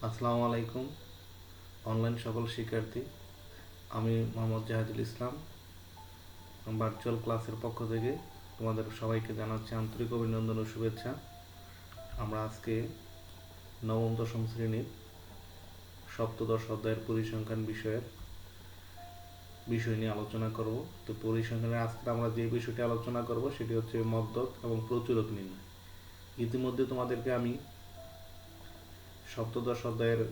আসসালামু আলাইকুম অনলাইন সকল শিক্ষার্থী। আমি মোহাম্মদ জাহিদুল ইসলাম ভার্চুয়াল ক্লাসের পক্ষ থেকে তোমাদের সবাইকে জানাচ্ছি আন্তরিক অভিনন্দন ও শুভেচ্ছা। আমরা আজকে নবম দশম শ্রেণীর সপ্তদশ অধ্যায়ের পরিসংখ্যান বিষয় নিয়ে আলোচনা করব। তো পরিসংখ্যানের আজকে আমরা যে বিষয়টি আলোচনা করব সেটি হচ্ছে মদ্যক এবং প্রচুরক নির্ণয়। ইতিমধ্যে তোমাদেরকে আমি সপ্তদশ অধ্যায়ের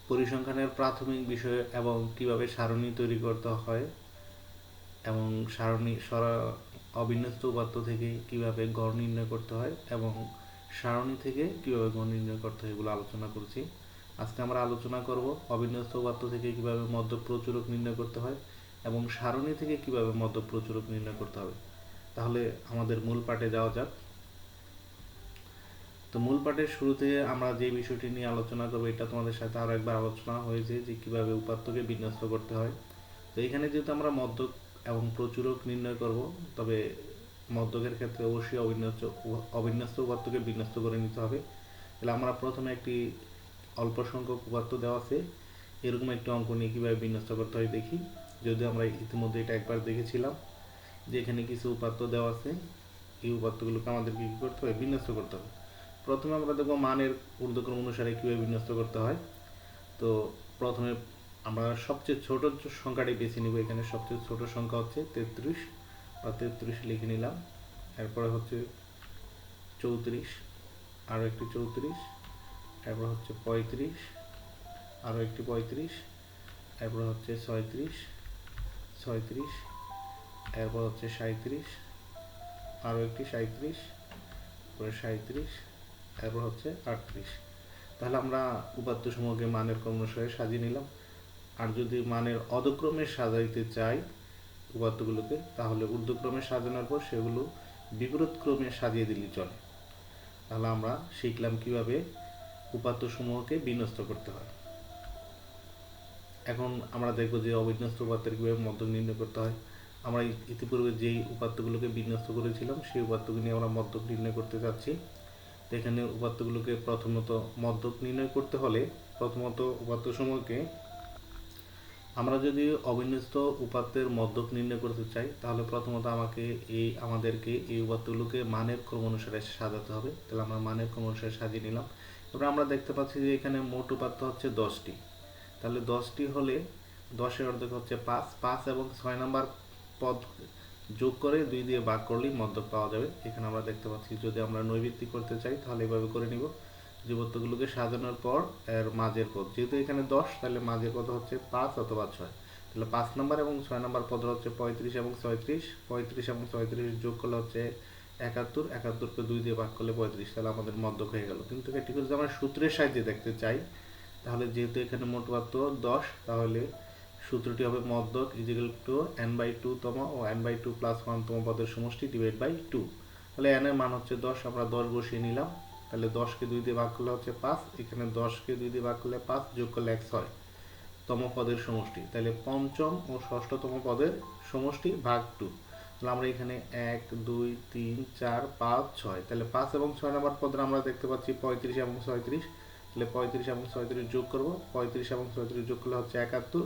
পরিসংখ্যানের প্রাথমিক বিষয় এবং কিভাবে সারণী তৈরি করতে হয় এবং অবিন্যস্ত উপাত্ত থেকে কিভাবে গড় নির্ণয় করতে হয় এবং সারণী থেকে কিভাবে গড় নির্ণয় করতে হয় এগুলো আলোচনা করছি। আজকে আমরা আলোচনা করব অবিন্যস্ত উপাত্ত থেকে কিভাবে মদ্যক প্রচুরক নির্ণয় করতে হয় এবং সারণী থেকে কিভাবে মদ্যক প্রচুরক নির্ণয় করতে হবে। তাহলে আমাদের মূল পাঠে যাওয়া যাক। তো মূল পাঠের শুরুতে আমরা যে বিষয়টি নিয়ে আলোচনা করবো এটা তোমাদের সাথে আরো একবার আলোচনা হয়েছে যে কিভাবে উপাত্তকে বিন্যস্ত করতে হয়। তো এখানে যেহেতু আমরা মদ্যক এবং প্রচুরক নির্ণয় করব, তবে মদ্যকের ক্ষেত্রে অবশ্যই অবিন্যস্ত উপাত্তকে বিন্যস্ত করে নিতে হবে। তাহলে আমরা প্রথমে একটি অল্প সংখ্যক উপাত্ত দেওয়া আছে এরকম একটি অঙ্ক নিয়ে কীভাবে বিন্যস্ত করতে হয় দেখি। যদিও আমরা ইতিমধ্যে এটা একবার দেখেছিলাম যে এখানে কিছু উপাত্ত দেওয়া আছে, এই উপাত্তগুলোকে আমাদেরকে কী করতে হবে, বিন্যস্ত করতে হবে। প্রথমে আমরা দেখব মানের ঊর্ধ্বক্রম অনুসারে কীভাবে বিন্যস্ত করতে হয়। তো প্রথমে আমরা সবচেয়ে ছোট সংখ্যাটি বেছে নিব। এখানে সবচেয়ে ছোট সংখ্যা হচ্ছে 33 বা 33 লিখে নিলাম। এরপরে হচ্ছে 34, আরও একটি 34, এরপর হচ্ছে 35, আরও একটি 35, এরপর হচ্ছে 36, এরপর হচ্ছে 37, আরও একটি 37, পরে 37, এরপর হচ্ছে 38। তাহলে আমরা উপাত্ত সমূহকে মানের ক্রম অনুসারে সাজিয়ে নিলাম। আর যদি মানের অধক্রমে সাজাইতে চাই উপাত্তগুলোকে, তাহলে ঊর্ধ্বক্রমে সাজানোর পর সেগুলো বিপরীত ক্রমে সাজিয়ে দিলেই চলে। তাহলে আমরা শিখলাম কিভাবে উপাত্ত সমূহকে বিন্যস্ত করতে হয়। এখন আমরা দেখব যে অবিন্যস্ত উপাত্তের কিভাবে মদ্যক নির্ণয় করতে হয়। আমরা ইতিপূর্বে যেই উপাত্তগুলোকে বিন্যস্ত করেছিলাম সেই উপাত্তগুলো নিয়ে আমরা মদ্যক নির্ণয় করতে যাচ্ছি। এখানে উপাত্তগুলোকে প্রথমত মদ্যক নির্ণয় করতে হলে প্রথমত উপাত্ত সমূহকে আমরা যদি অবিন্যস্ত উপাত্তের মদ্যক নির্ণয় করতে চাই তাহলে প্রথমত আমাদেরকে এই উপাত্তগুলোকে মানের ক্রম অনুসারে সাজাতে হবে। তাহলে আমরা মানের ক্রম অনুসারে সাজিয়ে নিলাম। এবার আমরা দেখতে পাচ্ছি যে এখানে মোট উপাত্ত হচ্ছে 10টি। তাহলে 10টি হলে 10-এর অর্ধেক হচ্ছে 5 এবং 6 নম্বর পদ যোগ করে 2 দিয়ে ভাগ করলেই মদ্যক পাওয়া যাবে। এখানে আমরা দেখতে পাচ্ছি যদি আমরা নৈর্ব্যক্তিক করতে চাই তাহলে এভাবে করে নিব যে উপাত্তগুলোকে সাজানোর পর এর মাঝের পদ, যেহেতু এখানে 10 তাহলে মাঝের পদ হচ্ছে 5 অথবা 6। তাহলে 5 নম্বর এবং 6 নম্বর পদ হচ্ছে 35 এবং 36, 35 এবং 36 যোগ করলে হচ্ছে 71, 71কে 2 দিয়ে ভাগ করলে 35। তাহলে আমাদের মদ্যক হয়ে গেল। কিন্তু এটি যদি আমরা সূত্রের সাহায্যে দেখতে চাই তাহলে যেহেতু এখানে মোট উপাত্ত 10, তাহলে সূত্রটি হবে মদ্যক = n/2 তম ও n/2 + 1 তম পদের সমষ্টি / 2। তাহলে n এর মান হচ্ছে 10, আমরা 10 বসিয়ে নিলাম। তাহলে 10কে 2 দিয়ে ভাগ করলে হচ্ছে 5, এখানে 10কে 2 দিয়ে ভাগ করলে 5, যোগ করলে 6 তম পদের সমষ্টি। তাহলে পঞ্চম ও ষষ্ঠতম পদের সমষ্টি ভাগ 2। তাহলে আমরা এখানে 1 2 3 4 5 6, তাহলে 5 এবং 6 নম্বর পদের আমরা দেখতে পাচ্ছি 35 এবং 36। তাহলে 35 এবং 36 যোগ করব, 35 এবং 36 যোগ করলে হচ্ছে 71,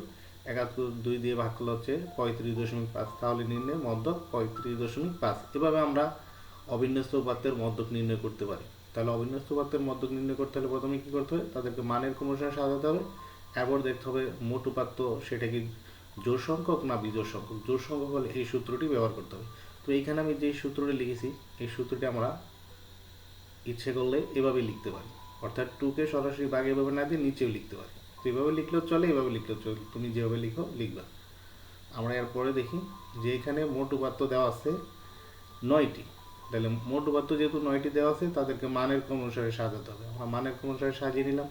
71 2 দিয়ে ভাগ করলে হচ্ছে 35.5। তাহলে নির্ণয় মদ্যক 35.5। এভাবে আমরা অবিন্যস্ত উপাত্তের মদ্যক নির্ণয় করতে পারি। তাহলে অবিন্যস্ত উপাত্তের মদ্যক নির্ণয় করতে হলে প্রথমে কি করতে হবে, তাদেরকে মানের ক্রম অনুসারে সাজাতে হবে। এরপর দেখতে হবে মোট উপাত্ত সেটা কি জোড় সংখ্যক না বিজোড় সংখ্যক। জোড় সংখ্যক হলে এই সূত্রটি ব্যবহার করতে হবে। তো এইখানে আমি যে সূত্রটি লিখেছি এই সূত্রটি আমরা ইচ্ছে করলে এভাবে লিখতে পারি, অর্থাৎ 2কে সরাসরি ভাগে এভাবে না দিয়ে নিচেও লিখতে পারি। তো এভাবে লিখলেও চলে, এভাবে লিখলেও চলে, তুমি যেভাবে লিখবা। আমরা এরপরে দেখি যে এখানে মোট উপাত্ত দেওয়া আছে 9টি। তাহলে মোট উপাত্ত যেহেতু 9টি দেওয়া আছে তাদেরকে মানের ক্রম অনুসারে সাজাতে হবে। আমরা মানের ক্রম অনুসারে সাজিয়ে নিলাম।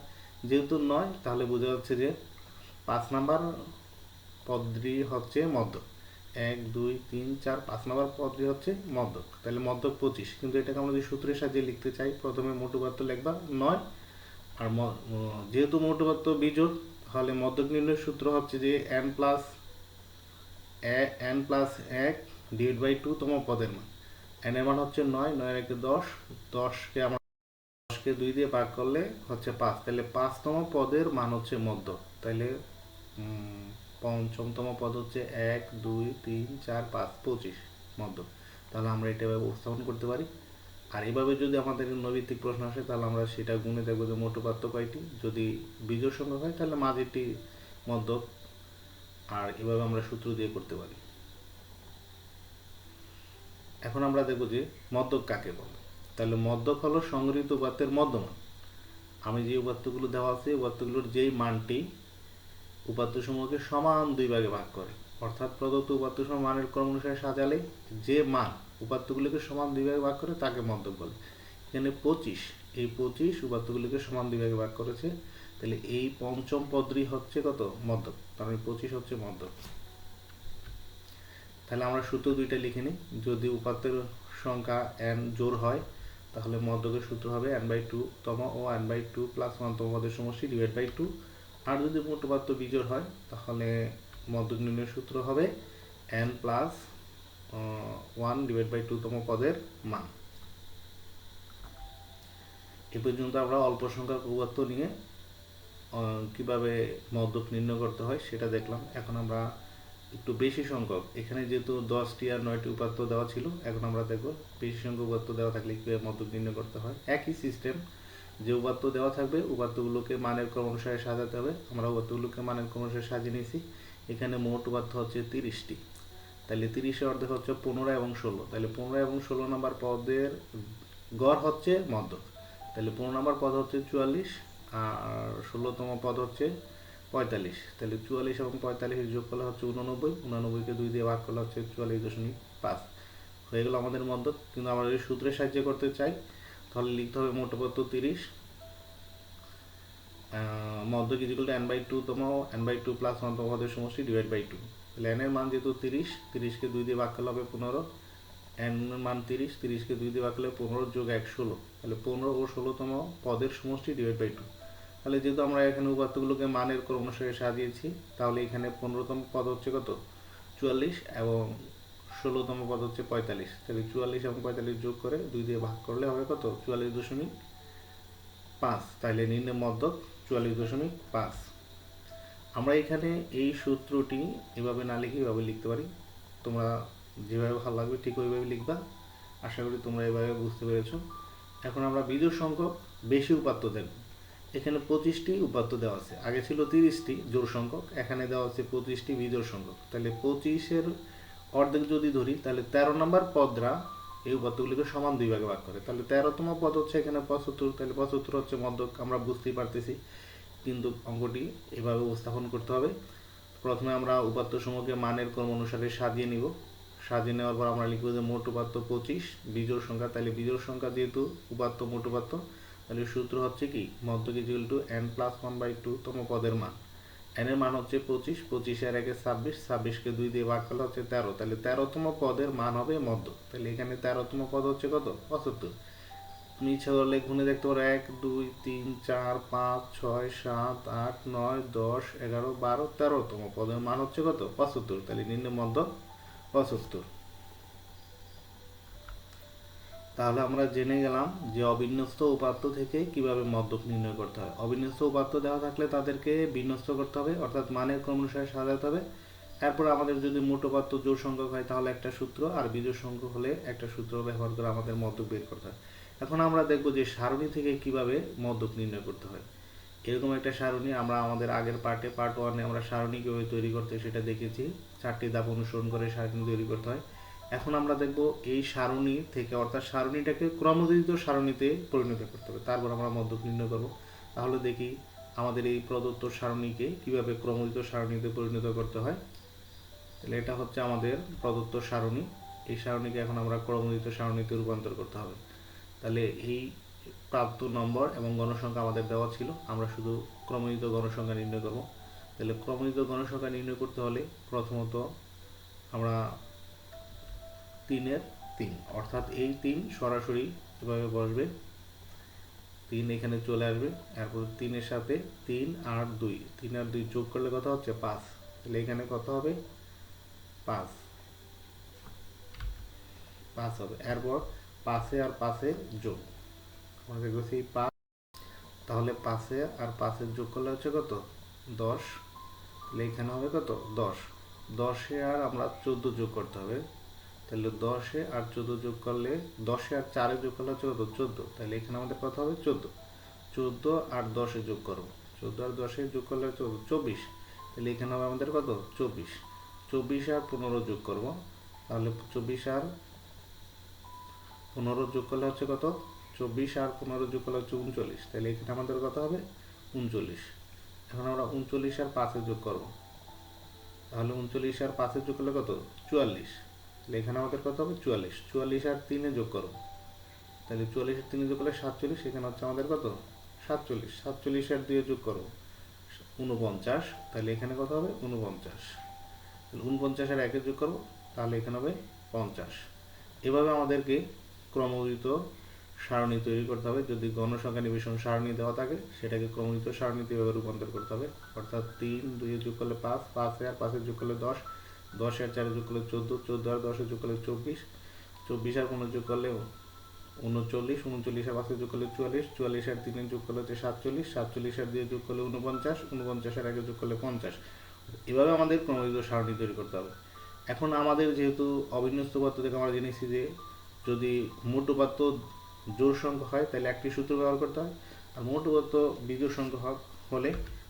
যেহেতু 9 তাহলে বোঝা যাচ্ছে যে 5 নাম্বার পদটি হচ্ছে মদ্যক। 1 2 3 4 5 নাম্বার পদটি হচ্ছে মদ্যক। তাহলে মদ্যক 25। কিন্তু এটাকে আমরা যদি সূত্রের সাহায্যে লিখতে চাই প্রথমে মোট উপাত্ত লিখবা 9, আর যেহেতু মোট উপাত্ত বিজোড় তাহলে মদ্যক নির্ণয়ের সূত্র হচ্ছে যে n + 1 / 2 তম পদের মান। n এর মান হচ্ছে 9, 9 এর 1 10, 10কে আমরা 10কে 2 দিয়ে ভাগ করলে হচ্ছে 5, তাহলে 5তম পদের মান হচ্ছে মধ্যক। তাহলে পঞ্চমতম পদ হচ্ছে 1 2 3 4 5 25 মধ্যক। তাহলে আমরা এটা এভাবে উপস্থাপন করতে পারি। আর এভাবে যদি আমাদের নৈর্ব্যক্তিক প্রশ্ন আসে তাহলে আমরা সেটা গুণে দেখবো যে মোট উপাত্ত কয়টি, যদি বিজোড় সংখ্যা হয় তাহলে মাঝেরটি মধ্যক। আর এভাবে আমরা সূত্র দিয়ে করতে পারি। এখন আমরা দেখব যে মধ্যক কাকে বলে। তাহলে মধ্যক হলো সংগৃহীত উপাত্তের মধ্যমান। আমি যে উপাত্তগুলো দেওয়া আছে উপাত্তগুলোর যেই মানটি উপাত্তসমূহকে সমান দুই ভাগে ভাগ করে, অর্থাৎ প্রদত্ত উপাত্তসমূহ মানের ক্রম অনুসারে সাজালে যে মান উপাত্তগুলোকে সমান দুই ভাগে ভাগ করে তাকে মধ্যক বলে। এখানে 25, এই 25 উপাত্তগুলোকে সমান দুই ভাগে ভাগ করেছে, তাহলে এই পঞ্চম পদটি হচ্ছে কত মধ্যক, তার মানে 25 হচ্ছে মধ্যক। তাহলে আমরা সূত্র দুইটা লিখে নিই। যদি উপাত্তের সংখ্যা n জোড় হয় তাহলে মধ্যকের সূত্র হবে n/2 তম ও n/2 প্লাস 1 তম পদের সমষ্টি ডিভাইড বাই 2। আর যদি মোট উপাত্ত বিজোড় হয় তাহলে মধ্যক নির্ণয়ের সূত্র হবে n প্লাস 1 ডিভাইড বাই 2 তম পদের মান। এ পর্যন্ত আমরা অল্প সংখ্যক উপাত্ত নিয়ে কিভাবে মধ্যক নির্ণয় করতে হয় সেটা দেখলাম। এখন আমরা একটু বেশি সংখ্যক, এখানে যেহেতু 10টি আর 9টি উপাত্ত দেওয়া ছিল, এখন আমরা দেখব বেশি সংখ্যক উপাত্ত দেওয়া থাকলে কিভাবে মধ্যক নির্ণয় করতে হয়। একই সিস্টেম, যে উপাত্ত দেওয়া থাকবে উপাত্তগুলোকে মানের ক্রম অনুসারে সাজাতে হবে। আমরা উপাত্তগুলোকে মানের ক্রম অনুসারে সাজিয়ে নিয়েছি। এখানে মোট উপাত্ত হচ্ছে 30টি, তাহলে 30-এর অর্ধেক হচ্ছে 15 এবং 16, তাহলে 15 এবং 16 নম্বর পদের গড় হচ্ছে মধ্যক। তাহলে 15 নম্বর পদ হচ্ছে 44 আর 16তম পদ হচ্ছে 45, তাহলে 44 এবং 45 যোগ করলে হচ্ছে 89, 89কে 2 দিয়ে ভাগ করলে হচ্ছে 44.5 হয়ে গেল আমাদের মধ্যক। কিন্তু আমরা যদি সূত্রের সাহায্যে করতে চাই তাহলে লিখতে হবে মোট উপাত্ত 30 মধ্যক ইকুয়াল টু n/2 তম n/2 প্লাস 1 তম পদের সমষ্টি ডিভাইড বাই 2। তাহলে n এর মান যেহেতু 30, 30কে 2 দিয়ে ভাগ করলে হবে 15, n এর মান 30, 30কে 2 দিয়ে ভাগ করলে 15 যোগ 1 16, তাহলে 15 ও 16তম পদের সমষ্টি ডিভাইড বাই 2। তাহলে যেহেতু আমরা এখানে উপাত্তগুলোকে মানের ক্রম অনুসারে সাজিয়েছি, তাহলে এখানে 15তম পদ হচ্ছে কত 44 এবং 16তম পদ হচ্ছে 45, তাহলে 44 এবং 45 যোগ করে 2 দিয়ে ভাগ করলে হবে কত 44.5, তাহলে নির্ণয় মধ্যক 44.5। আমরা এখানে এই সূত্রটি এভাবে না লিখে এভাবে লিখতে পারি। তোমরা যেভাবে ভালো লাগবে ঠিক ওইভাবে লিখবা। আশা করি তোমরা এভাবে বুঝতে পেরেছো। এখন আমরা বিজোড় সংখ্যক বেশি উপাত্ত দেব। এখানে 25টি উপাত্ত দেওয়া আছে, আগে ছিল 30টি জোড় সংখ্যক, এখানে দেওয়া আছে 25টি বিজোড় সংখ্যক। তাহলে 25-এর অর্ধেক যদি ধরি তাহলে 13 নম্বর পদরা এই উপাত্তগুলিকে সমান দুই ভাগে ভাগ করে, তাহলে 13তম পদ হচ্ছে এখানে 75, তাহলে 75 হচ্ছে মধ্যক। আমরা বুঝতেই পারতেছি, কিন্তু অঙ্কটি এভাবে উপস্থাপন করতে হবে। প্রথমে আমরা উপাত্ত সমূহকে মানের ক্রম অনুসারে সাজিয়ে নিব। সাজিয়ে নেওয়ার পর আমরা লিখব যে মোট উপাত্ত 25 বিজোড় সংখ্যা, তাহলে বিজোড় সংখ্যা যেহেতু উপাত্ত মোট উপাত্ত, তাহলে সূত্র হচ্ছে কি মধ্যক ইকুয়াল টু n প্লাস 1/2 তম পদের মান। n এর মান হচ্ছে 25, 25 এর আগে 26, 26কে 2 দিয়ে ভাগ করলে হচ্ছে 13, তাহলে 13তম পদের মান হবে মধ্যক। তাহলে এখানে 13তম পদ হচ্ছে কত 75। তুমি ইচ্ছা করলে গুণে দেখতে পারো 1 2 3 4 5 6 7 8 9 10 11 12 13তম পদের মান হচ্ছে কত 75, তাহলে নির্ণয় মধ্যক 75। তাহলে আমরা জেনে গেলাম যে অবিন্যস্ত উপাত্ত থেকে কিভাবে মধ্যক নির্ণয় করতে হয়। অবিন্যস্ত উপাত্ত দেওয়া থাকলে তাদেরকে বিন্যস্ত করতে হবে, অর্থাৎ মানের ক্রম অনুসারে সাজাতে হবে। এরপর আমাদের যদি মোট উপাত্ত জোড় সংখ্যক হয় তাহলে একটা সূত্র, আর বিজোড় সংখ্যক হলে একটা সূত্র ব্যবহার করে আমাদের মধ্যক বের করতে হয়। এখন আমরা দেখব যে সারণী থেকে কিভাবে মধ্যক নির্ণয় করতে হয়। এরকম একটা সারণী আমরা আমাদের আগের পার্ট 1-এ আমরা সারণী কিভাবে তৈরি করতে সেটা দেখেছি। 4টি ধাপ অনুসরণ করে সারণী তৈরি করতে হয়। এখন আমরা দেখব এই সারণী থেকে, অর্থাৎ সারণীটাকে ক্রমোদিত সারণীতে পরিণত করতে হবে, তারপর আমরা মধ্যক নির্ণয় করব। তাহলে দেখি আমাদের এই প্রদত্ত সারণীকে কিভাবে ক্রমোদিত সারণীতে পরিণত করতে হয়। তাহলে এটা হচ্ছে আমাদের প্রদত্ত সারণী। এই সারণীকে এখন আমরা ক্রমোদিত সারণীতে রূপান্তর করতে হবে। তাহলে এই প্রাপ্ত নম্বর এবং গণসংখ্যা আমাদের দেওয়া ছিল, আমরা শুধু ক্রমোদিত গণসংখ্যা নির্ণয় করব। তাহলে ক্রমোদিত গণসংখ্যা নির্ণয় করতে হলে প্রথমত আমরা 3-এর 3, অর্থাৎ এই 3 সরাসরি এভাবে বসবে, 3 এখানে চলে আসবে। এরপর 3-এর সাথে 3 আর 2, 3 আর 2 যোগ করলে কত হচ্ছে 5, তাহলে এখানে কত হবে 5 5 হবে। এরপর 5-এ আর 5-এ যোগ, আমরা দেখব সেই 5 তাহলে 5 আর 5 যোগ করলে হচ্ছে কত 10, তাহলে এখানে হবে কত 10, 10 আর আমরা 14 যোগ করতে হবে, তাহলে 10 আর 14 যোগ করলে 10 আর 4 যোগ করলে হচ্ছে কত 14, তাহলে এখানে আমাদের কত হবে 14, 14 আর 10 যোগ করবো, 14 আর 10 যোগ করলে হচ্ছে 24, তাহলে এখানে হবে আমাদের কত 24, 24 আর 15 যোগ করবো, তাহলে 24 আর 15 যোগ করলে হচ্ছে কত 24 আর 15 যোগ করলে হচ্ছে 39, তাহলে এখানে আমাদের কত হবে 39। এখন আমরা 39 আর 5 যোগ করবো, তাহলে 39 আর 5 যোগ করলে কত 44, তাহলে এখানে আমাদের কত হবে 44, 44 আর 3 যোগ করবো, তাহলে 44 আর 3 যোগ করলে 47, এখানে হচ্ছে আমাদের কত 47, 47 আর 2 যোগ করবো 49, তাহলে এখানে কত হবে 49, তাহলে 49 আর 1 যোগ করবো, তাহলে এখানে হবে 50। এভাবে আমাদেরকে ক্রমোদিত সারণী তৈরি করতে হবে। যদি গণসংখ্যা নিবেশন সারণী দেওয়া থাকে সেটাকে ক্রমোদিত সারণীতে এভাবে রূপান্তর করতে হবে, অর্থাৎ 3, 2 যোগ করলে 5, 5 আর 5 যোগ করলে 10, 10 আর 4 যোগ করলে 14, 14 আর 10 যোগ করলে 24, 24 আর 15 যোগ করলে 39, 39 আর 5 যোগ করলে 44, 44 আর 3 যোগ করলে হচ্ছে 47, 47 আর 2 যোগ করলে 49, 49 আর 1 যোগ করলে 50। এভাবে আমাদের ক্রমোদিত সারণী তৈরি করতে হবে। এখন আমাদের যেহেতু অবিন্যস্ত উপাত্ত থেকে আমরা জেনেছি যে যদি মোট উপাত্ত জোড় সংখ্যা হয় তাহলে একটি সূত্র ব্যবহার করতে হয়, আর মোট উপাত্ত বিজোড় সংখ্যা হলে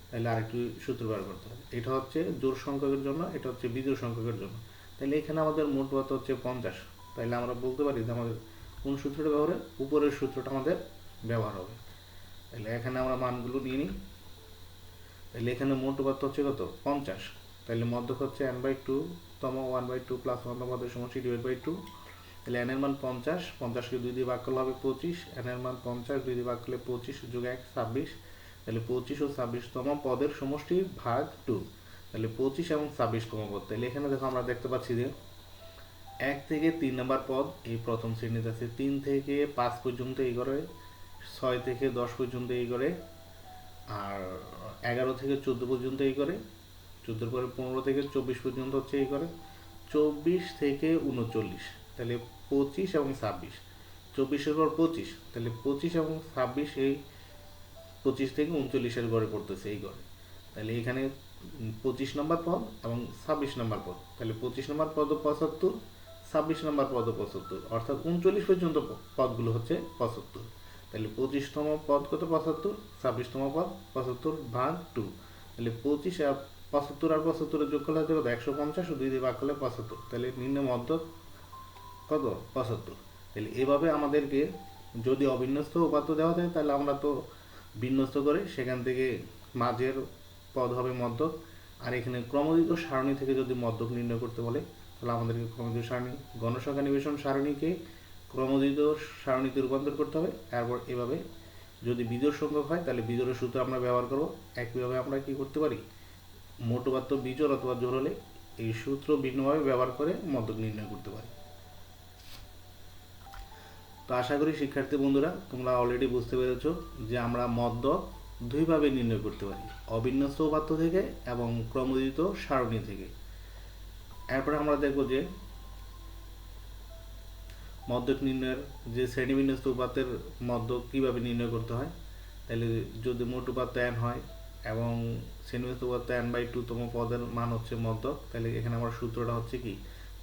তাহলে আরেকটি সূত্র ব্যবহার করতে হয়। এটা হচ্ছে জোড় সংখ্যকের জন্য, এটা হচ্ছে বিজোড় সংখ্যকের জন্য। তাহলে এখানে আমাদের মোট উপাত্ত হচ্ছে 50, তাহলে আমরা বলতে পারি যে আমাদের কোন সূত্রটা ব্যবহার উপরের সূত্রটা আমাদের ব্যবহার হবে। তাহলে এখানে আমরা মানগুলো নিয়ে নিই। তাহলে এখানে মোট উপাত্ত হচ্ছে কত 50, তাহলে মধ্যক হচ্ছে n/2 তম 1/2 প্লাস 1 মধ্যক সমষ্টি /2, তাহলে n এর মান 50, 50কে 2 দিয়ে ভাগ করলে হবে 25, n এর মান 50 2 দিয়ে ভাগ করলে 25 যোগ 1 26, তাহলে 25 ও 26 তম পদের সমষ্টি ভাগ 2, তাহলে 25 এবং 26 তম পদ। তাহলে এখানে দেখো আমরা দেখতে পাচ্ছি যে 1 থেকে 3 নম্বর পদ এই প্রথম শ্রেণীতে আছে, 3 থেকে 5 পর্যন্ত এই ঘরে, 6 থেকে 10 পর্যন্ত এই ঘরে, আর 11 থেকে 14 পর্যন্ত এই করে, 14 পরে 15 থেকে 24 পর্যন্ত হচ্ছে এই করে, 24 থেকে 39, তাহলে 25 এবং 26, 24-এর পর 25, তাহলে 25 এবং 26 এই 25 থেকে 39-এর ঘরে পড়তেছে এই ঘরে, তাহলে এখানে 25 নম্বর পদ এবং 26 নম্বর পদ, তাহলে 25 নম্বর পদ 75, 26 নম্বর পদ 75, অর্থাৎ 39 পর্যন্ত পদগুলো হচ্ছে 75, তাহলে 25তম পদ কত 75, 26তম পদ 75 ভাগ 2, তাহলে 25 আর 75 আর 75 যোগ করলে হচ্ছে কত 150 ও 2 দিয়ে ভাগ করলে 75, তাহলে নিম্ন মধ্যক কত 75। তাহলে এভাবে আমাদেরকে যদি অবিন্যস্ত উপাত্ত দেওয়া থাকে তাহলে আমরা তো বিন্যস্ত করে সেখান থেকে মাঝের পদ হবে মধ্যক, আর এখানে ক্রমোদিত সারণী থেকে যদি মধ্যক নির্ণয় করতে বলে তাহলে আমাদেরকে ক্রমোদিত সারণী গণসংখ্যা নিবেশন সারণীকে ক্রমোদিত সারণীতে রূপান্তর করতে হবে। তারপর এভাবে যদি বিজোড় সংখ্যক হয় তাহলে বিজোড়ের সূত্র আমরা ব্যবহার করব। একইভাবে আমরা কি করতে পারি, মোট উপাত্ত বিজোড় অথবা জোড় হলে এই সূত্র ভিন্নভাবে ব্যবহার করে মধ্যক নির্ণয় করতে পারি। তো আশা করি শিক্ষার্থী বন্ধুরা তোমরা অলরেডি বুঝতে পেরেছো যে আমরা মধ্যক দুইভাবে নির্ণয় করতে পারি, অবিন্যস্ত উপাত্ত থেকে এবং ক্রমোদিত সারণী থেকে। এরপরে আমরা দেখব যে মধ্যক নির্ণয়ের যে শ্রেণীবিন্যস্ত উপাত্তের মধ্যক কীভাবে নির্ণয় করতে হয়। তাহলে যদি মোট উপাত্ত n হয় এবং শ্রেণীবিন্যস্ত উপাত্ত n/2 তম পদের মান হচ্ছে মধ্যক, তাহলে এখানে আমার সূত্রটা হচ্ছে কি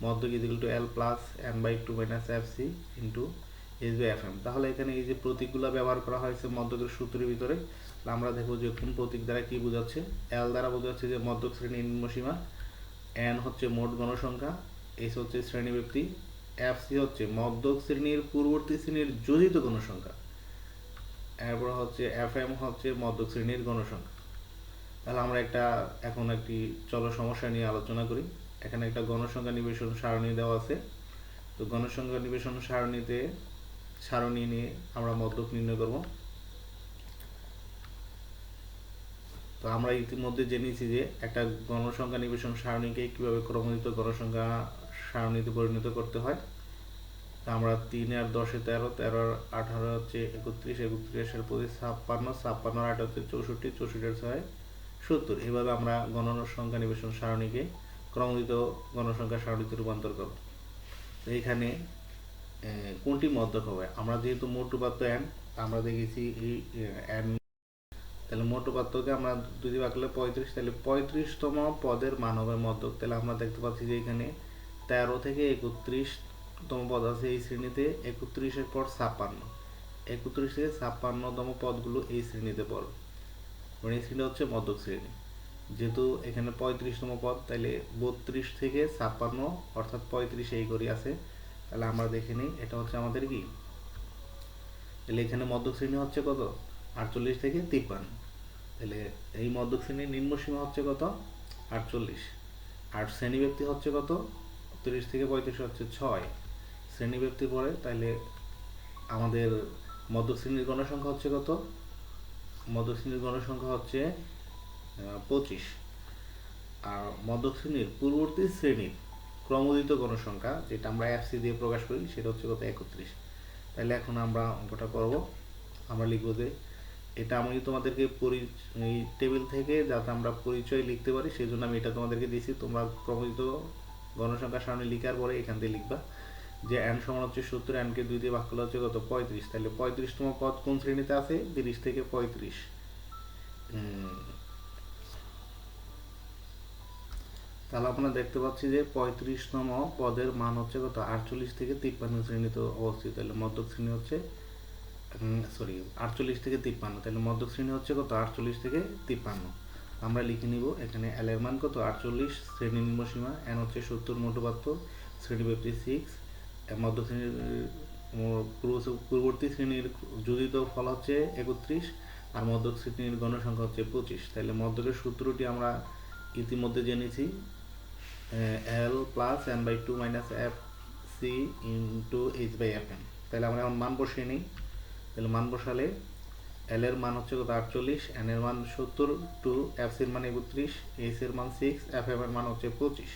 মধ্যক = L plus n/2 minus fc into h/fm। তাহলে এখানে এই যে প্রতীকগুলো ব্যবহার করা হয়েছে মধ্যকের সূত্রের ভিতরে, আমরা দেখব যে কোন প্রতীক দ্বারা কি বোঝাচ্ছে। L দ্বারা বোঝাচ্ছে যে মধ্যক শ্রেণীর নিম্নসীমা, n হচ্ছে মোট গণসংখ্যা, h হচ্ছে শ্রেণীব্যক্তি, fc হচ্ছে মধ্যক শ্রেণীর পূর্ববর্তী শ্রেণীর যোজিত গণসংখ্যা, এরপর হচ্ছে fm হচ্ছে মধ্যক শ্রেণীর গণসংখ্যা। তাহলে আমরা এখন একটি চলো সমস্যা নিয়ে আলোচনা করি। এখানে একটা গণসংখ্যা নিবেশন সারণী দেওয়া আছে। তো গণসংখ্যা নিবেশন সারণী নিয়ে আমরা মধ্যক নির্ণয় করব। তো আমরা ইতিমধ্যে জেনেছি যে একটা গণসংখ্যা নিবেশন সারণীকে কিভাবে ক্রমোদিত গণসংখ্যা সারণীতে পরিণত করতে হয়। আমরা 3 আর 10 এ 13, 13 আর 18 হচ্ছে 31, 31 এর 25 56, 56 আর 8 হচ্ছে 64, 64 এর 6 70। এভাবে আমরা গণসংখ্যা নিবেশন সারণীকে ক্রমোদিত গণসংখ্যা সারণীতে রূপান্তর করব। এইখানে কোনটি মধ্যক হবে, আমরা যেহেতু মোট উপাত্ত n আমরা দেখেছি এই n তাহলে মোট উপাত্তকে আমরা 2 দিয়ে ভাগ করলে 35, তাহলে 35তম পদের মান হবে মধ্যক। তাহলে আমরা দেখতে পাচ্ছি যে এখানে 13 থেকে 31তম পদ আছে এই শ্রেণীতে, 31-এর পর 56, 31 থেকে 56তম পদগুলো এই শ্রেণীতে পড়বে, মানে এই শ্রেণী হচ্ছে মধ্যক শ্রেণী। যেহেতু এখানে 35তম পদ, তাহলে 32 থেকে 56 অর্থাৎ 35 এই করে আছে। তাহলে আমরা দেখে নিই এটা হচ্ছে আমাদের কি, তাহলে এখানে মধ্যক শ্রেণী হচ্ছে কত, 48 থেকে 53। তাহলে এই মধ্যক শ্রেণীর নিম্ন সীমা হচ্ছে কত, 48। আর শ্রেণীব্যাপ্তি হচ্ছে কত, 30 থেকে 35 হচ্ছে 6 শ্রেণীব্যাপ্তি পড়ে। তাহলে আমাদের মধ্যক শ্রেণীর গণসংখ্যা হচ্ছে কত, মধ্যক শ্রেণীর গণসংখ্যা হচ্ছে 25। আর মধ্যক শ্রেণীর পূর্ববর্তী শ্রেণীর ক্রমোদিত গণসংখ্যা, যেটা আমরা এফসি দিয়ে প্রকাশ করি, সেটা হচ্ছে কত, 31। তাহলে এখন আমরা অঙ্কটা করব। আমরা লিখব যে এটা আমি তোমাদেরকে এই টেবিল থেকে যাতে আমরা পরিচয় লিখতে পারি সেই জন্য আমি এটা তোমাদেরকে দিয়েছি। তোমরা ক্রমোদিত গণসংখ্যা সারণী লিখার পরে এখান থেকে লিখবা যে n সমান হচ্ছে 70, n কে 2 দিয়ে ভাগ করলে হচ্ছে কত, 35। তাহলে 35তম পদ কোন শ্রেণীতে আছে, 30 থেকে 35। তাহলে আপনারা দেখতে পাচ্ছি যে 35তম পদের মান হচ্ছে কত, 48 থেকে 53 শ্রেণীতে অবস্থিত। তাহলে মধ্যক শ্রেণী হচ্ছে 48 থেকে 53। তাহলে মধ্যক শ্রেণী হচ্ছে কত, 48 থেকে 53। আমরা লিখে নিব এখানে l এর মান কত, 48, শ্রেণী নিম্ন সীমা n হচ্ছে 70, মোট উপাত্ত, শ্রেণীব্যাপ্তি 6, মধ্যক শ্রেণীর পূর্ববর্তী শ্রেণীর যোজিত ফল হচ্ছে 31, আর মধ্যক শ্রেণীর গণসংখ্যা হচ্ছে 25। তাহলে মধ্যকের সূত্রটি আমরা ইতিমধ্যে জেনেছি, l plus n/2 minus F C into h/fn। তাহলে আমরা এখন মান বসিয়ে নিই। তাহলে মান বসালে l এর মান হচ্ছে কত, 48, n এর মান 70, টু এফ সি এর মান 31, h এর মান 6, এফ এর মান হচ্ছে 25।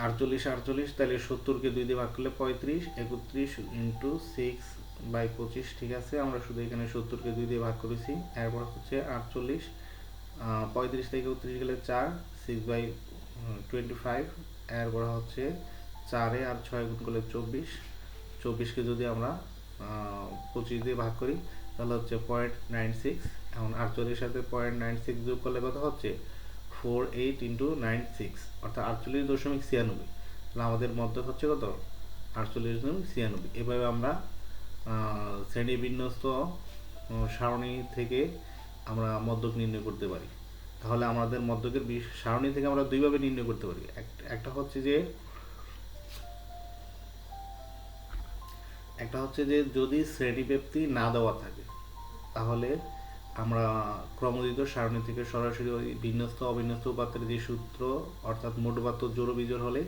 48, তাহলে 70-কে 2 দিয়ে ভাগ করলে 35, 31 ইন্টু 6/25। ঠিক আছে, আমরা শুধু এখানে 70-কে 2 দিয়ে ভাগ করেছি। এরপর হচ্ছে 48, 35 থেকে 31 গেলে 4, 6/25। এরপর হচ্ছে 4 আর 6 গুণ করলে 24, 24-কে যদি আমরা 25 দিয়ে ভাগ করি তাহলে হচ্ছে 0.96। এখন 48 সাথে 0.96 যোগ করলে কত হচ্ছে, 48 ইন্টু 96 অর্থাৎ 48.96। তাহলে আমাদের মধ্যক হচ্ছে কত, 48.96। এভাবে আমরা শ্রেণী বিন্যস্ত সারণী থেকে আমরা মধ্যক নির্ণয় করতে পারি। তাহলে আমাদের মধ্যকের সারণী থেকে আমরা দুইভাবে নির্ণয় করতে পারি। একটা হচ্ছে যে যদি শ্রেণীব্যাপ্তি না দেওয়া থাকে তাহলে আমরা ক্রমোদিত সারণী থেকে সরাসরি ওই বিন্যস্ত অবিন্যস্ত উপাত্তের যে সূত্র, অর্থাৎ মোট উপাত্ত জোড় বিজোড় হলে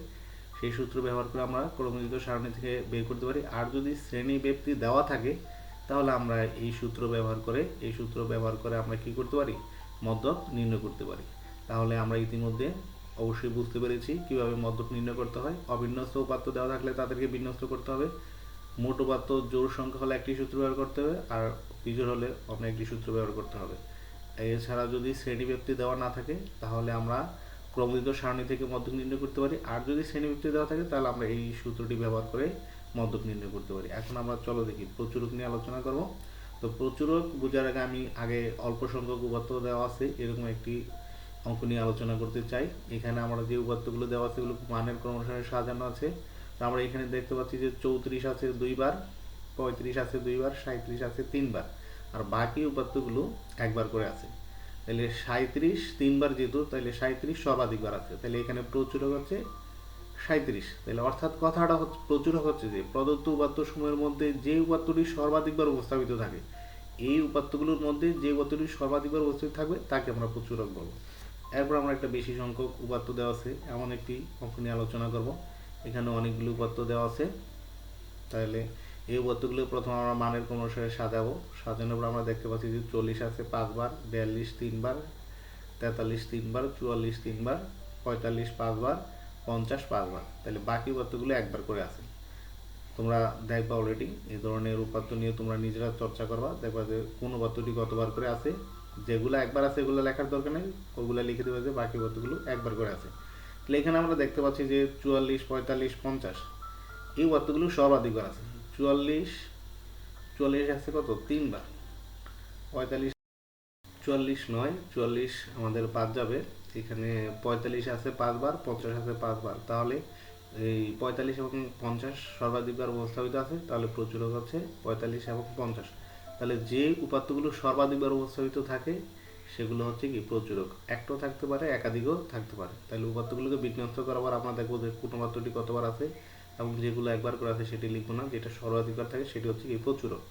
সেই সূত্র ব্যবহার করে আমরা ক্রমোদিত সারণী থেকে বের করতে পারি। আর যদি শ্রেণীব্যাপ্তি দেওয়া থাকে তাহলে আমরা এই সূত্র ব্যবহার করে আমরা কি করতে পারি, মধ্যক নির্ণয় করতে পারি। তাহলে আমরা ইতিমধ্যে অবশ্যই বুঝতে পেরেছি কিভাবে মধ্যক নির্ণয় করতে হয়। অবিন্যস্ত উপাত্ত দেওয়া থাকলে তাদেরকে বিন্যস্ত করতে হবে, মোট উপাত্ত জোড় সংখ্যা হলে একটি সূত্র ব্যবহার করতে হবে, আর বিজোড় হলে অন্য একটি সূত্র ব্যবহার করতে হবে। এছাড়া যদি শ্রেণীব্যাপ্তি দেওয়া না থাকে তাহলে আমরা ক্রমোদিত সারণী থেকে মধ্যক নির্ণয় করতে পারি। আর যদি শ্রেণীব্যাপ্তি দেওয়া থাকে তাহলে আমরা এই সূত্রটি ব্যবহার করে মধ্যক নির্ণয় করতে পারি। এখন আমরা চলো দেখি প্রচুরক নিয়ে আলোচনা করব। তো প্রচুরক বোঝার আগে অল্প সংখ্যক উপাত্ত দেওয়া আছে এরকম একটি অঙ্ক নিয়ে আলোচনা করতে চাই। এখানে আমরা যে উপাত্তগুলো দেওয়া আছে এগুলো মানের ক্রম অনুসারে সাজানো আছে। তো আমরা এখানে দেখতে পাচ্ছি যে 34 আছে 2 বার, 35 আছে 2 বার, 37 আছে 3 বার, আর বাকি উপাত্তগুলো একবার করে আছে। তাহলে 37 3 বার যেহেতু, তাহলে 37 সর্বাধিক বার আছে। তাহলে এখানে প্রচুরক হচ্ছে 37। তাহলে অর্থাৎ কথাটা হচ্ছে, প্রচুরক হচ্ছে যে প্রদত্ত উপাত্ত সমূহের মধ্যে যে উপাত্তটি সর্বাধিকবার উপস্থাপিত থাকে, এই উপাত্তগুলোর মধ্যে যে উপাত্তটি সর্বাধিকবার উপস্থিত থাকবে তাকে আমরা প্রচুরক বলবো। এরপর আমরা একটা বেশি সংখ্যক উপাত্ত দেওয়া আছে এমন একটি অঙ্ক নিয়ে আলোচনা করব। এখানে অনেকগুলো উপাত্ত দেওয়া আছে। তাহলে এই উপাত্তগুলো প্রথম আমরা মানের ক্রম অনুসারে সাজানোর পর আমরা দেখতে পাচ্ছি যে 40 আছে 5 বার, 42 3 বার, 43 3 বার, 44 3 বার, 45 5 বার, 50 5 বার। তাহলে বাকি উপাত্তগুলো একবার করে আছে। তোমরা দেখবা অলরেডি এই ধরনের উপাত্ত নিয়ে তোমরা নিজেরা চর্চা করবা, দেখবা যে কোন উপাত্তটি কতবার করে আছে। যেগুলো একবার আছে এগুলো লেখার দরকার নেই, ওগুলো লিখে দেবে যে বাকি উপাত্তগুলো একবার করে আছে। তাহলে এখানে আমরা দেখতে পাচ্ছি যে 44 45 50 এই উপাত্তগুলো সর্বাধিকবার আছে। 44 আছে কত 3 বার, 45 44 নয়, 44 আমাদের বাদ যাবে। এখানে 45 আছে 5 বার, 50 আছে 5 বার। তাহলে এই 45 এবং 50 সর্বাধিকবার উপস্থাপিত আছে, তাহলে প্রচুরক হচ্ছে 45 এবং 50। তাহলে যে উপাত্তগুলো সর্বাধিকবার উপস্থাপিত থাকে সেগুলো হচ্ছে কি প্রচুরক। একটাও থাকতে পারে, একাধিকও থাকতে পারে। তাহলে উপাত্তগুলোকে বিন্যস্ত করার পর আমরা দেখবো যে কোন উপাত্তটি কতবার আছে, এবং যেগুলো একবার করে আছে সেটি লিখবো না, যেটা সর্বাধিকবার থাকে সেটি হচ্ছে কি প্রচুরক।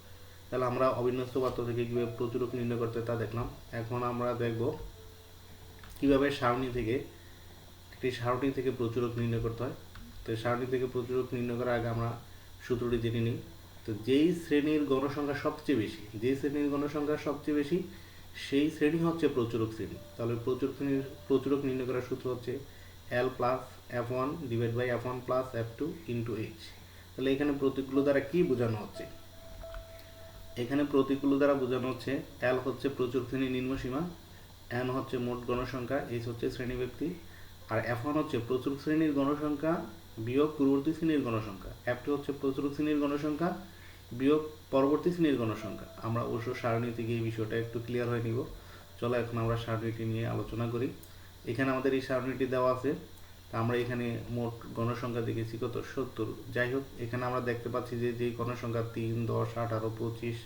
তাহলে আমরা অবিন্যস্ত উপাত্ত থেকে কীভাবে প্রচুরক নির্ণয় করতে তা দেখলাম। এখন আমরা দেখব কীভাবে সারণী থেকে একটি সারণী থেকে প্রচুরক নির্ণয় করতে হয়। তো সারণী থেকে প্রচুরক নির্ণয় করার আগে আমরা সূত্রটি জেনে নিই। তো যেই শ্রেণীর গণসংখ্যা সবচেয়ে বেশি, যেই শ্রেণীর গণসংখ্যা সবচেয়ে বেশি সেই শ্রেণী হচ্ছে প্রচুরক শ্রেণী। তাহলে প্রচুরক নির্ণয় করার সূত্র হচ্ছে L plus F1 divide by F1 plus F2 into H। তাহলে এখানে প্রতীকগুলো দ্বারা কি বোঝানো হচ্ছে? এখানে প্রতীকগুলো দ্বারা বোঝানো হচ্ছে L হচ্ছে প্রচুরক শ্রেণীর নিম্নসীমা, N হচ্ছে মোট গণসংখ্যা, H হচ্ছে শ্রেণী ব্যক্তি, আর F1 হচ্ছে প্রচুরক শ্রেণীর গণসংখ্যা বিয়োগ পূর্ববর্তী শ্রেণীর গণসংখ্যা, F2 হচ্ছে প্রচুরক শ্রেণীর গণসংখ্যা বিয়োগ পরবর্তী শ্রেণীর গণসংখ্যা। আমরা অবশ্য সারণী থেকে এই বিষয়টা একটু ক্লিয়ার হয়ে নিব। চলো এখন আমরা সারণীটি নিয়ে আলোচনা করি। এখানে আমাদের এই সারণীটি দেওয়া আছে। আমরা এখানে মোট গণসংখ্যা দেখেছি কত 70। যাই হোক, এখানে আমরা দেখতে পাচ্ছি যে যেই গণসংখ্যা 3, 10, 18, 25,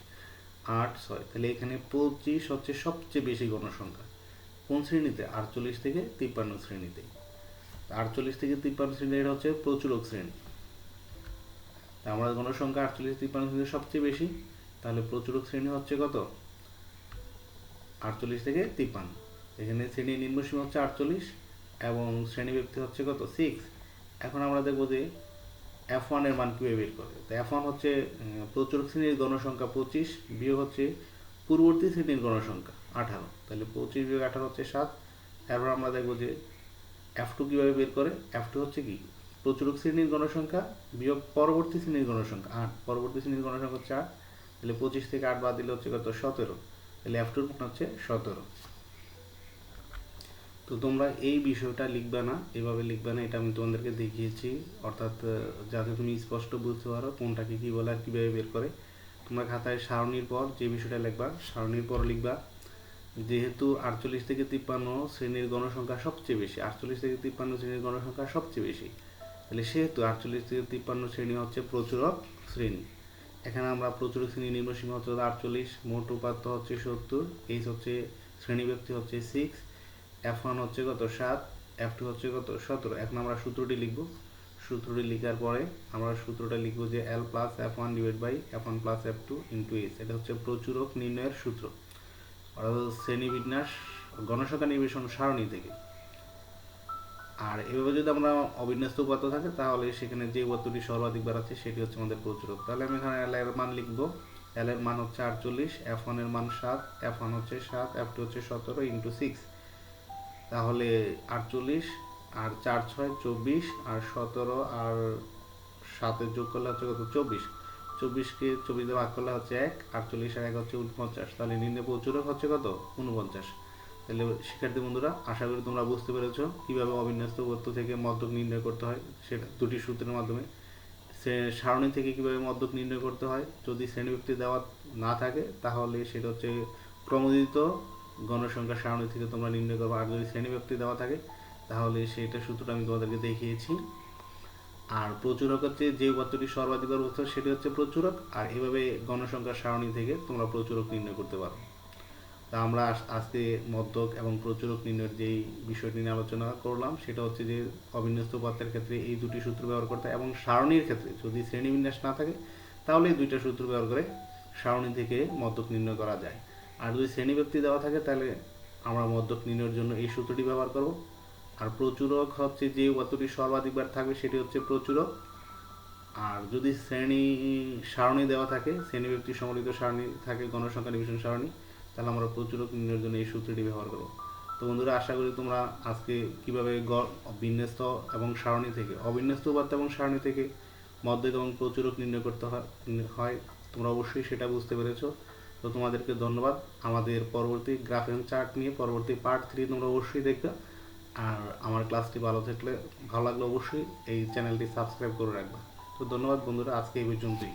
8, 6, তাহলে এখানে 25 হচ্ছে সবচেয়ে বেশি গণসংখ্যা। কোন শ্রেণীতে? 48 থেকে 53 শ্রেণীতে। 48 থেকে 53 শ্রেণী এটা হচ্ছে প্রচুরক শ্রেণী। তা আমরা গণসংখ্যা 48 53 শ্রেণী সবচেয়ে বেশি, তাহলে প্রচুরক শ্রেণী হচ্ছে কত? 48 থেকে 53। এখানে শ্রেণীর নিম্নসীমা হচ্ছে 48 এবং শ্রেণী ব্যক্তি হচ্ছে কত? 6। এখন আমরা দেখব যে F1 এর মান কীভাবে বের করে। তো F1 হচ্ছে প্রচুরক শ্রেণীর গণসংখ্যা 25 বিয়োগ হচ্ছে পূর্ববর্তী শ্রেণীর গণসংখ্যা 18। তাহলে 25 বিয়োগ 18 হচ্ছে 7। এরপর আমরা দেখব যে F2 কীভাবে বের করে। F2 হচ্ছে কি প্রচুরক শ্রেণীর গণসংখ্যা বিয়োগ পরবর্তী শ্রেণীর গণসংখ্যা 8। পরবর্তী শ্রেণীর গণসংখ্যা 4। তাহলে 25 থেকে 8 বাদ দিলে হচ্ছে কত? 17। তাহলে F2 এর মান হচ্ছে 17। তো তোমরা এই বিষয়টা লিখবে না, এভাবে লিখবে না, এটা আমি তোমাদেরকে দেখিয়েছি, অর্থাৎ যাতে তুমি স্পষ্ট বুঝতে পারো কোনটাকে কী বলে আর কীভাবে বের করে। তোমরা খাতায় সারণীর পর যে বিষয়টা লিখবা, সারণীর পর লিখবা যেহেতু 48 থেকে 53 শ্রেণীর গণসংখ্যা সবচেয়ে বেশি, 48 থেকে 53 শ্রেণীর গণসংখ্যা সবচেয়ে বেশি, তাহলে সেহেতু 48 থেকে 53 শ্রেণী হচ্ছে প্রচুরক শ্রেণী। এখানে আমরা প্রচুরক শ্রেণী নিম্নসীমা হচ্ছে 48, মোট উপাত্ত হচ্ছে 70, H হচ্ছে শ্রেণী ব্যক্তি হচ্ছে 6, F1 হচ্ছে কত? 7, F2 হচ্ছে কত? 17। এখন আমরা সূত্রটি লিখব। সূত্রটি লেখার পরে আমরা সূত্রটা লিখব যে L plus F1 divide by F1 plus F2 into H। এটা হচ্ছে প্রচুরক নির্ণয়ের সূত্র, অর্থাৎ শ্রেণীবিন্যাস গণসংখ্যা নির্বাচন সারণী থেকে। আর এভাবে যদি আমরা অবিন্যস্ত উপাত্ত থাকে তাহলে সেখানে যে উপাত্তটি সর্বাধিকবার আছে সেটি হচ্ছে আমাদের প্রচুরক। তাহলে আমি এখানে L এর মান লিখব। L এর মান হচ্ছে 48, F1 এর মান 7, F1 হচ্ছে 7, F2 হচ্ছে 17 ইন্টু 6। তাহলে 48 আর 4 6 24 আর 17 আর 7 যোগ করলে হচ্ছে কত? 24। 24কে 24 দিয়ে ভাগ করলে হচ্ছে 1, 48 আর 1 হচ্ছে 49। তাহলে নিম্নে প্রচুরক হচ্ছে কত? 49। তাহলে শিক্ষার্থী বন্ধুরা, আশা করি তোমরা বুঝতে পেরেছো কীভাবে অবিন্যস্ত উপাত্ত থেকে মধ্যক নির্ণয় করতে হয়, সেটা দুটি সূত্রের মাধ্যমে। সারণী থেকে কীভাবে মধ্যক নির্ণয় করতে হয়, যদি শ্রেণীবিভক্তি দেওয়া না থাকে তাহলে সেটা হচ্ছে ক্রমোদিত গণসংখ্যা সারণী থেকে তোমরা নির্ণয় করবে। আর যদি শ্রেণীবিভক্তি দেওয়া থাকে তাহলে সেইটা সূত্রটা আমি তোমাদেরকে দেখিয়েছি। আর প্রচুরক হচ্ছে যে উপাত্তটি সর্বাধিকবার উৎস সেটি হচ্ছে প্রচুরক, আর এভাবে গণসংখ্যা সারণী থেকে তোমরা প্রচুরক নির্ণয় করতে পারো। তা আমরা আজকে মধ্যক এবং প্রচুরক নির্ণয়ের যেই বিষয়টি নিয়ে আলোচনা করলাম সেটা হচ্ছে যে অবিন্যস্ত উপাত্তের ক্ষেত্রে এই দুটি সূত্র ব্যবহার করতে, এবং সারণীর ক্ষেত্রে যদি শ্রেণীবিন্যাস না থাকে তাহলে এই দুইটা সূত্র ব্যবহার করে সারণী থেকে মধ্যক নির্ণয় করা যায়। আর যদি শ্রেণীব্যক্তি দেওয়া থাকে তাহলে আমরা মধ্যক নির্ণয়ের জন্য এই সূত্রটি ব্যবহার করব। আর প্রচুরক হচ্ছে যে উপাত্তটি সর্বাধিকবার থাকবে সেটি হচ্ছে প্রচুরক। আর যদি শ্রেণী সারণী দেওয়া থাকে, শ্রেণীব্যক্তি সম্বলিত সারণী থাকে গণসংখ্যা নির্বাচন সারণী, তাহলে আমরা প্রচুরক নির্ণয়ের জন্য এই সূত্রটি ব্যবহার করব। তো বন্ধুরা, আশা করি তোমরা আজকে কীভাবে বিন্যস্ত এবং সারণী থেকে, অবিন্যস্ত উপাত্ত এবং সারণী থেকে মধ্যক এবং প্রচুরক নির্ণয় করতে হয় তোমরা অবশ্যই সেটা বুঝতে পেরেছো। তো তোমাদেরকে ধন্যবাদ। আমাদের পরবর্তী গ্রাফ এবং চার্ট নিয়ে পরবর্তী পার্ট 3 তোমরা অবশ্যই দেখবে। আর আমার ক্লাসটি ভালো লাগলে অবশ্যই এই চ্যানেলটি সাবস্ক্রাইব করে রাখবে। তো ধন্যবাদ বন্ধুরা, আজকে এই পর্যন্তই।